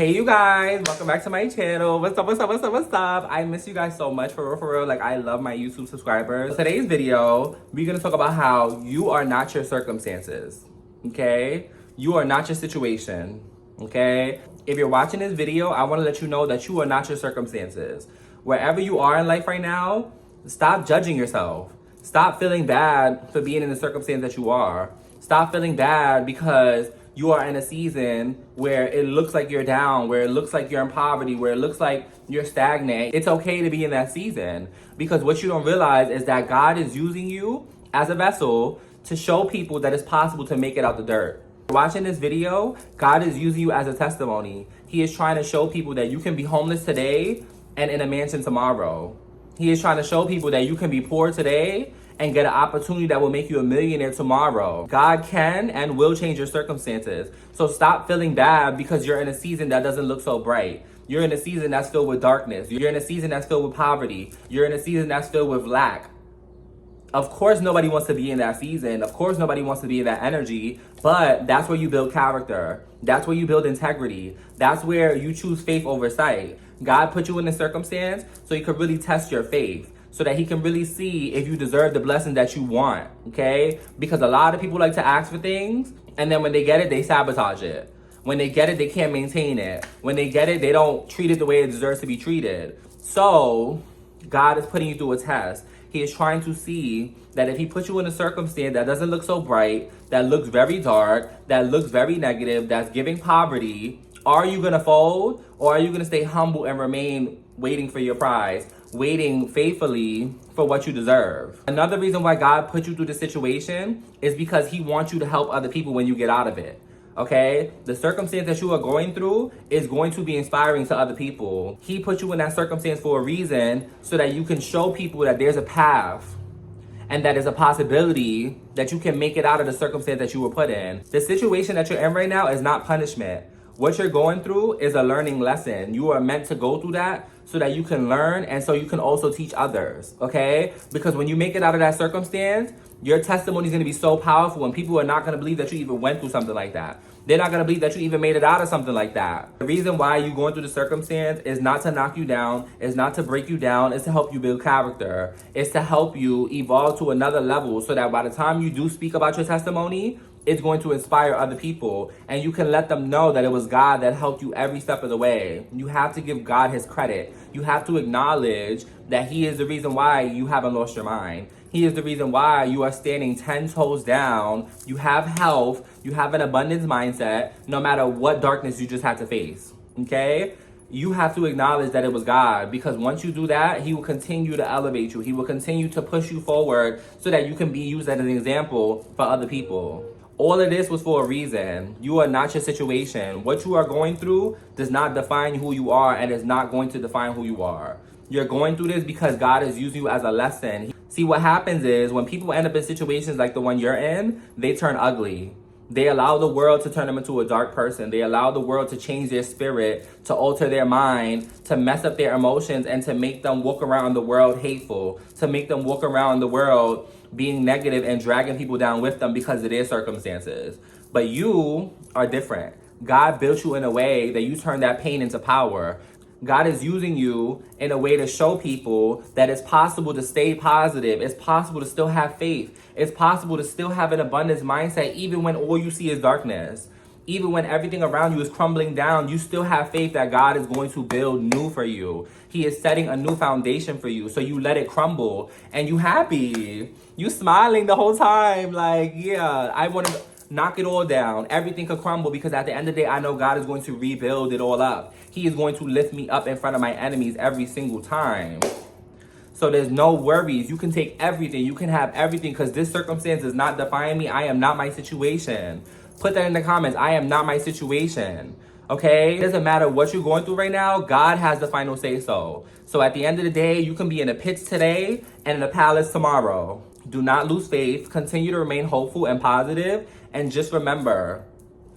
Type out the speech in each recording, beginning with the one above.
Hey you guys, welcome back to my channel. What's up? I miss you guys so much, for real. Like, I love my YouTube subscribers. Today's video, we're gonna talk about how you are not your circumstances, okay? You are not your situation, okay? If you're watching this video, I wanna let you know that you are not your circumstances. Wherever you are in life right now, stop judging yourself. Stop feeling bad for being in the circumstance that you are. Stop feeling bad because you are in a season where it looks like you're down, where it looks like you're in poverty, where it looks like you're stagnant. It's okay to be in that season, because what you don't realize is that God is using you as a vessel to show people that it's possible to make it out the dirt. Watching this video, God is using you as a testimony. He is trying to show people that you can be homeless today and in a mansion tomorrow. He is trying to show people that you can be poor today and get an opportunity that will make you a millionaire tomorrow. God can and will change your circumstances. So stop feeling bad because you're in a season that doesn't look so bright. You're in a season that's filled with darkness. You're in a season that's filled with poverty. You're in a season that's filled with lack. Of course, nobody wants to be in that season. Of course, nobody wants to be in that energy, but that's where you build character. That's where you build integrity. That's where you choose faith over sight. God put you in this circumstance so he could really test your faith, so that he can really see if you deserve the blessing that you want, okay? Because a lot of people like to ask for things, and then when they get it, they sabotage it. When they get it, they can't maintain it. When they get it, they don't treat it the way it deserves to be treated. So, God is putting you through a test. He is trying to see that if he puts you in a circumstance that doesn't look so bright, that looks very dark, that looks very negative, that's giving poverty, are you gonna fold, or are you gonna stay humble and remain waiting for your prize, waiting faithfully for what you deserve? Another reason why God put you through this situation is because he wants you to help other people when you get out of it. Okay? The circumstance that you are going through is going to be inspiring to other people. He put you in that circumstance for a reason so that you can show people that there's a path and that is a possibility that you can make it out of the circumstance that you were put in. The situation that you're in right now is not punishment. What you're going through is a learning lesson. You are meant to go through that so that you can learn and so you can also teach others, okay? Because when you make it out of that circumstance, your testimony is going to be so powerful, and people are not going to believe that you even went through something like that. They're not going to believe that you even made it out of something like that. The reason why you're going through the circumstance is not to knock you down, is not to break you down, it's to help you build character. It's to help you evolve to another level so that by the time you do speak about your testimony, it's going to inspire other people, and you can let them know that it was God that helped you every step of the way. You have to give God his credit. You have to acknowledge that he is the reason why you haven't lost your mind. He is the reason why you are standing 10 toes down. You have health. You have an abundance mindset, no matter what darkness you just had to face, okay? You have to acknowledge that it was God, because once you do that, he will continue to elevate you. He will continue to push you forward so that you can be used as an example for other people. All of this was for a reason. You are not your situation. What you are going through does not define who you are, and is not going to define who you are. You're going through this because God is using you as a lesson. See, what happens is when people end up in situations like the one you're in, they turn ugly. They allow the world to turn them into a dark person. They allow the world to change their spirit, to alter their mind, to mess up their emotions, and to make them walk around the world hateful, to make them walk around the world being negative and dragging people down with them because of their circumstances. But you are different. God built you in a way that you turn that pain into power. God is using you in a way to show people that it's possible to stay positive. It's possible to still have faith. It's possible to still have an abundance mindset even when all you see is darkness. Even when everything around you is crumbling down, you still have faith that God is going to build new for you. He is setting a new foundation for you. So you let it crumble and you happy. You smiling the whole time. Like, yeah, I want to knock it all down. Everything could crumble because at the end of the day, I know God is going to rebuild it all up. He is going to lift me up in front of my enemies every single time. So there's no worries. You can take everything. You can have everything because this circumstance does not define me. I am not my situation. Put that in the comments. I am not my situation. Okay? It doesn't matter what you're going through right now. God has the final say so. So at the end of the day, you can be in a pit today and in a palace tomorrow. Do not lose faith. Continue to remain hopeful and positive. And just remember,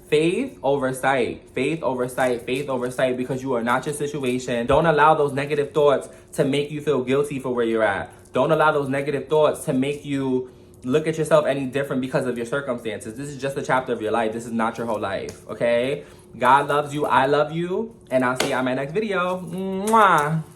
faith over sight, faith over sight, faith over sight, because you are not your situation. Don't allow those negative thoughts to make you feel guilty for where you're at. Don't allow those negative thoughts to make you look at yourself any different because of your circumstances. This is just a chapter of your life. This is not your whole life, okay? God loves you. I love you. And I'll see you on my next video. Mwah.